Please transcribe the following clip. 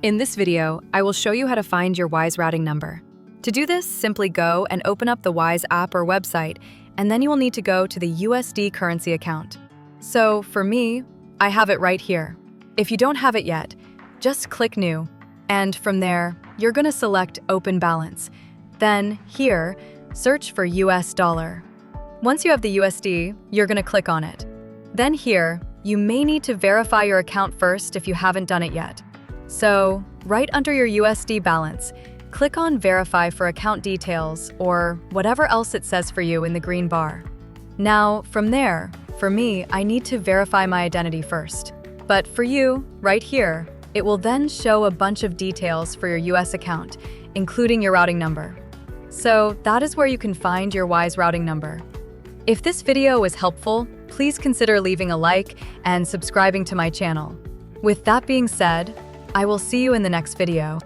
In this video, I will show you how to find your Wise routing number. To do this, simply go and open up the Wise app or website, and then you will need to go to the USD currency account. So for me, I have it right here. If you don't have it yet, just click New, and from there, you're going to select Open Balance. Then here, search for US dollar. Once you have the USD, you're going to click on it. Then here, you may need to verify your account first if you haven't done it yet. So, right under your USD balance, click on Verify for account details or whatever else it says for you in the green bar. Now, from there, for me, I need to verify my identity first. But for you, right here, it will then show a bunch of details for your US account, including your routing number. So that is where you can find your Wise routing number. If this video was helpful, please consider leaving a like and subscribing to my channel. With that being said, I will see you in the next video.